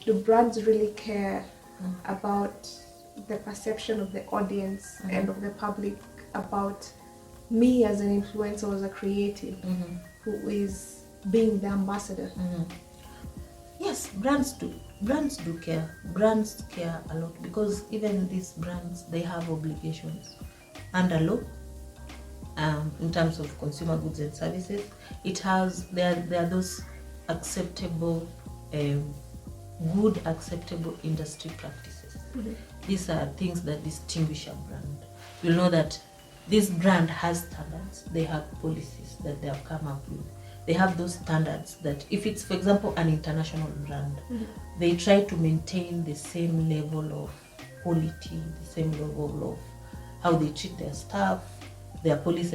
do brands really care about the perception of the audience and of the public about me as an influencer or as a creative who is being the ambassador? Yes, brands do. Brands do care. Brands care a lot because even these brands, they have obligations under law. In terms of consumer goods and services, there are those acceptable, good acceptable industry practices. These are things that distinguish a brand. You'll know that this brand has standards. They have policies that they have come up with. They have those standards that if it's, for example, an international brand, they try to maintain the same level of quality, the same level of how they treat their staff. Their policies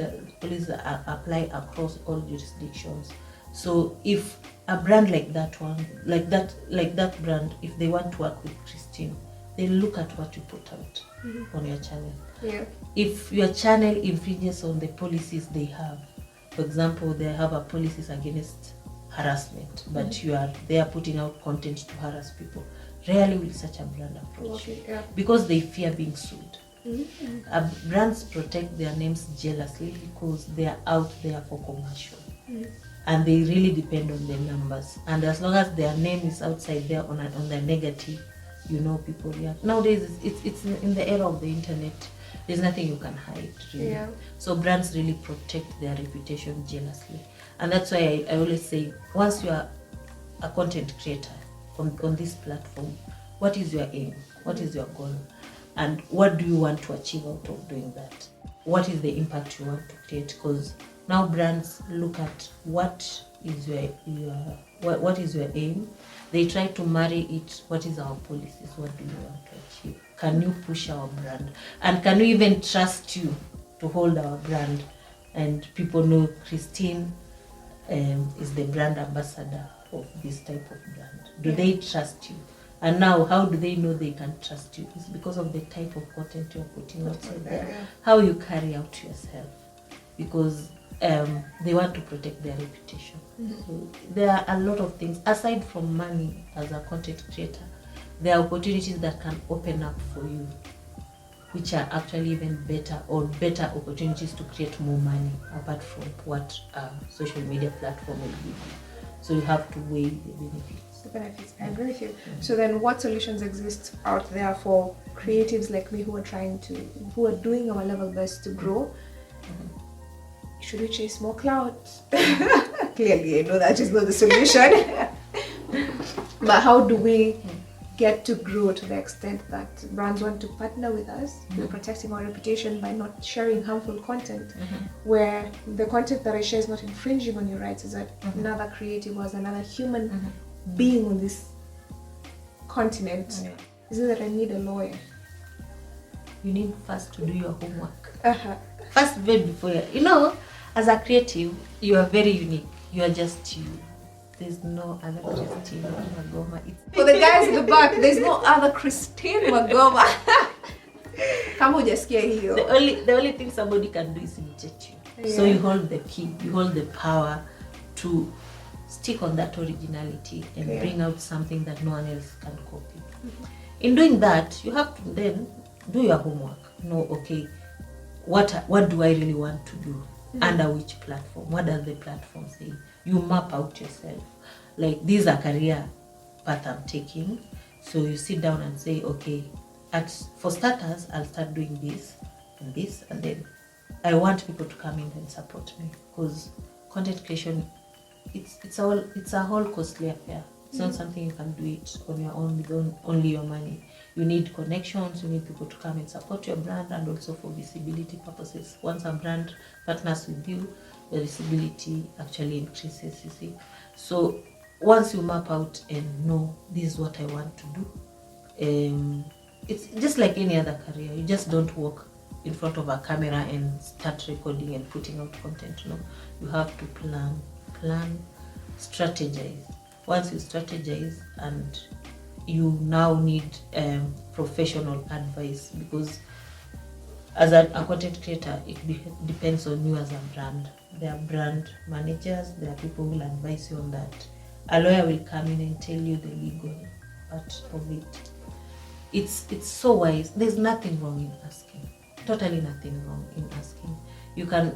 apply across all jurisdictions. So if a brand like that one, like that brand, if they want to work with Christine, they look at what you put out on your channel. Yeah. If your channel infringes on the policies they have, for example, they have a policies against harassment, but you are there putting out content to harass people, rarely will such a brand approach you because they fear being sued. Brands protect their names jealously because they are out there for commercial and they really depend on their numbers, and as long as their name is outside there on the negative, you know, people react. Nowadays it's in the era of the internet, there's nothing you can hide really. So brands really protect their reputation jealously, and that's why I always say, once you are a content creator on this platform, what is your aim? What is your goal? And what do you want to achieve out of doing that? What is the impact you want to create? Because now brands look at what is your aim. They try to marry it. What is our policies? What do you want to achieve? Can you push our brand? And can we even trust you to hold our brand? And people know Christine is the brand ambassador of this type of brand. Do they trust you? And now, how do they know they can trust you? It's because of the type of content you're putting outside there, how you carry out yourself, because they want to protect their reputation. So there are a lot of things, aside from money as a content creator, there are opportunities that can open up for you, which are actually even better opportunities to create more money, apart from what social media platform will give you. So you have to weigh the benefits. The benefits. I agree with you. So then what solutions exist out there for creatives like me who are doing our level best to grow? Should we chase more clout? Clearly, I know that is not the solution. But how do we get to grow to the extent that brands want to partner with us? We're protecting our reputation by not sharing harmful content, where the content that I share is not infringing on your rights, is that another creative or as another human being on this continent. Is it that I need a lawyer? You need first to do your homework. First, before as a creative, you are very unique. You are just you. There's no other Christine Magoma. For the guys in the back, there's no other Christine Magoma. The only thing somebody can do is imitate you. So you hold the key, you hold the power to stick on that originality and bring out something that no one else can copy. In doing that, you have to then do your homework. Know, okay, what do I really want to do? Under which platform? What does the platform say? You map out yourself. Like, these are career path I'm taking. So you sit down and say, okay, for starters, I'll start doing this and this, and then I want people to come in and support me, because content creation, it's a whole costly affair. It's not something you can do it on your own with only your money. You need connections, you need people to come and support your brand, and also for visibility purposes. Once a brand partners with you, the visibility actually increases, you see. So once you map out and know this is what I want to do, it's just like any other career. You just don't walk in front of a camera and start recording and putting out content. No, you have to plan, strategize. Once you strategize, and you now need professional advice, because as a content creator, it depends on you as a brand. There are brand managers, there are people who will advise you on that. A lawyer will come in and tell you the legal part of it. It's so wise. There's nothing wrong in asking. Totally nothing wrong in asking. You can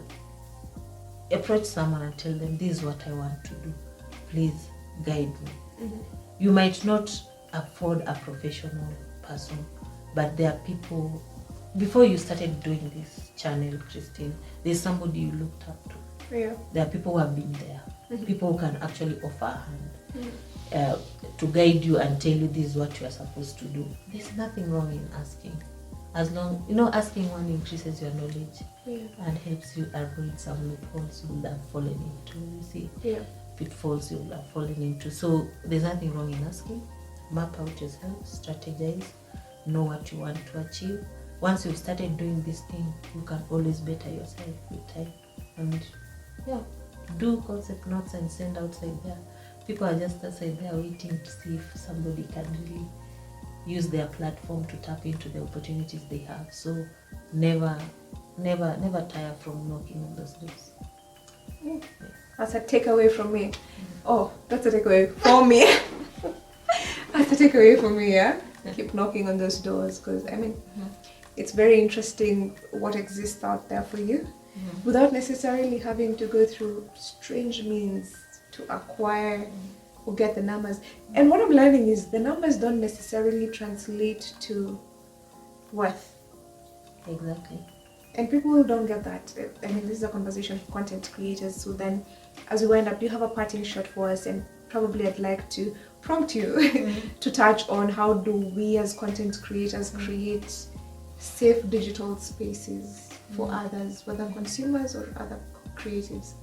approach someone and tell them, this is what I want to do. Please guide me. You might not afford a professional person, but there are people. Before you started doing this channel, Christine, there's somebody you looked up to. Yeah. There are people who have been there. People who can actually offer a hand to guide you and tell you this is what you are supposed to do. There's nothing wrong in asking. As long, asking one increases your knowledge and helps you avoid some loopholes you would have fallen into. You see, pitfalls you would have fallen into. So there's nothing wrong in asking. Map out yourself, strategize, know what you want to achieve. Once you've started doing this thing, you can always better yourself with time. And do concept notes and send outside there. People are just outside there waiting to see if somebody can really use their platform to tap into the opportunities they have. So never tire from knocking on those doors. That's a takeaway from me. Oh, that's a takeaway for me. That's a takeaway for me, yeah? Keep knocking on those doors, because it's very interesting what exists out there for you without necessarily having to go through strange means to acquire or get the numbers. And what I'm learning is the numbers don't necessarily translate to worth. Exactly. And people don't get that. I mean, this is a conversation for content creators. So then, as we wind up, do you have a parting shot for us? And probably I'd like to prompt you to touch on how do we as content creators create safe digital spaces for others, whether consumers or other creatives.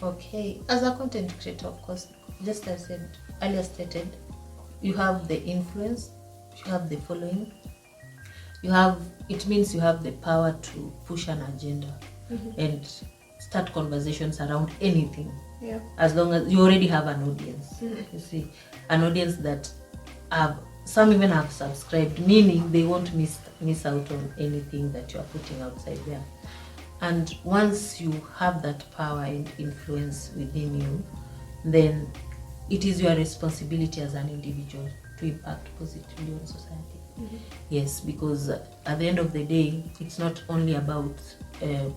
Okay, as a content creator, of course, just as I said earlier stated, you have the influence, you have the following, it means you have the power to push an agenda and start conversations around anything. Yeah. As long as you already have an audience. You see, an audience that some even have subscribed, meaning they won't miss out on anything that you are putting outside there. And once you have that power and influence within you, then it is your responsibility as an individual to impact positively on society. Yes, because at the end of the day, it's not only about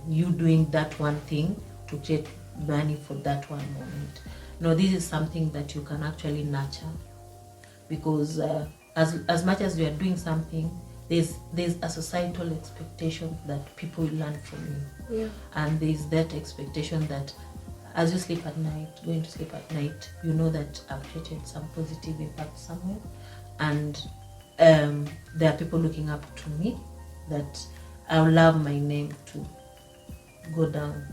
you doing that one thing to create money for that one moment. No, this is something that you can actually nurture, because as much as you are doing something, there's a societal expectation that people learn from you. Yeah. And there's that expectation that as you sleep at night, going to sleep at night, you know that I've created some positive impact somewhere, and there are people looking up to me, that I would love my name to go down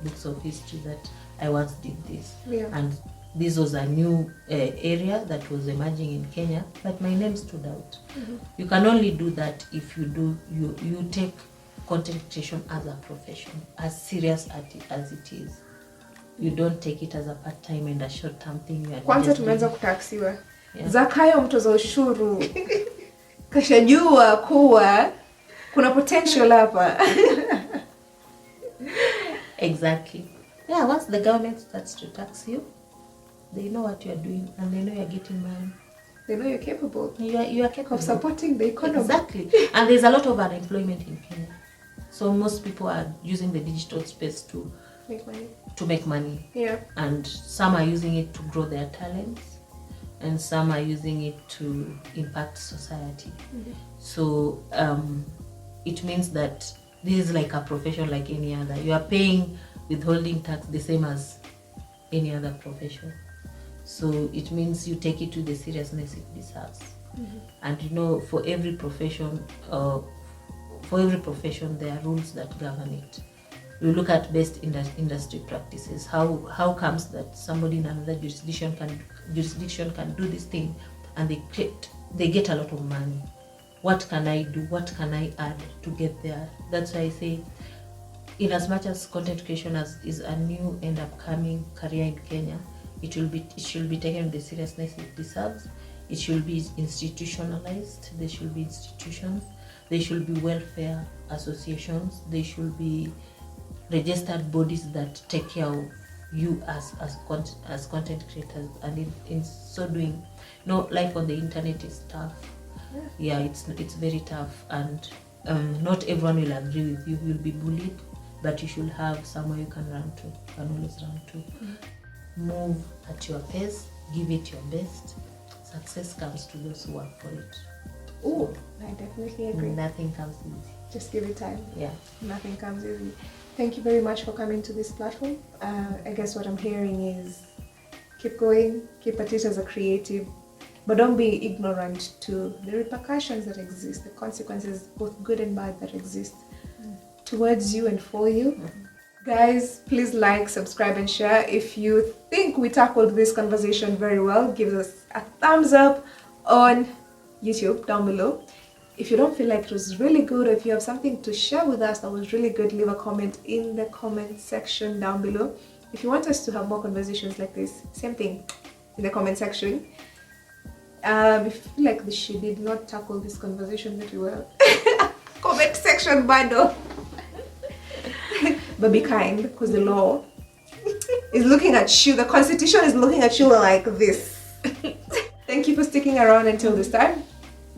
books of history that I once did this. Yeah. And this was a new area that was emerging in Kenya, but my name stood out. You can only do that if you take content creation as a profession, as serious as it is. You don't take it as a part-time and a short-term thing. Kwanza tumeanza kutaksiwa. Zakayo mtoza ushuru kashajua kuwa kuna potential hapa. Exactly. Yeah, once the government starts to tax you, they know what you are doing and they know you are getting money. They know you're capable. You are capable of supporting the economy. Exactly. And there's a lot of unemployment in Kenya. So most people are using the digital space to make money. Yeah. And some are using it to grow their talents, and some are using it to impact society. So it means that this is like a profession like any other. You are paying withholding tax the same as any other profession. So it means you take it to the seriousness it deserves. And for every profession, there are rules that govern it. You look at best industry practices. How comes that somebody in another jurisdiction can do this thing and they get a lot of money? What can I do? What can I add to get there? That's why I say, in as much as content creation is a new and upcoming career in Kenya, it should be taken with the seriousness it deserves. It should be institutionalized. There should be institutions. There should be welfare associations. There should be registered bodies that take care of you as content creators, and in so doing, life on the internet is tough. Yeah, it's very tough, and not everyone will agree with you. You'll be bullied, but you should have somewhere you can always run to. Move at your pace, give it your best. Success comes to those who work for it. Oh, I definitely agree. Nothing comes easy. Just give it time. Yeah. Nothing comes easy. Thank you very much for coming to this platform. I guess what I'm hearing is keep going, keep at it as a creative, but don't be ignorant to the repercussions that exist, the consequences, both good and bad, that exist towards you and for you. Guys, please like, subscribe, and share. If you think we tackled this conversation very well, give us a thumbs up on YouTube down below. If you don't feel like it was really good, or if you have something to share with us that was really good, leave a comment in the comment section down below. If you want us to have more conversations like this, same thing in the comment section. If you feel like she did not tackle this conversation very well, comment section bundle. But be kind, because the law is looking at you, the constitution is looking at you like this. Thank you for sticking around until this time.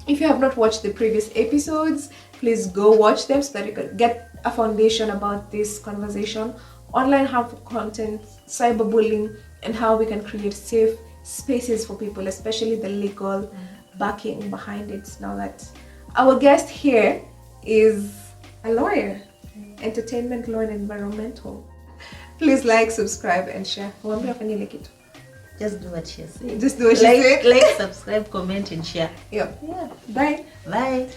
If you have not watched the previous episodes, please go watch them so that you can get a foundation about this conversation, online harmful content, cyberbullying, and how we can create safe spaces for people, especially the legal backing behind it. Now that our guest here is a lawyer, entertainment law and environmental. Please like, subscribe, and share. Just do what she said. Just do what she said. Like, subscribe, comment, and share. Yeah. Bye. Bye.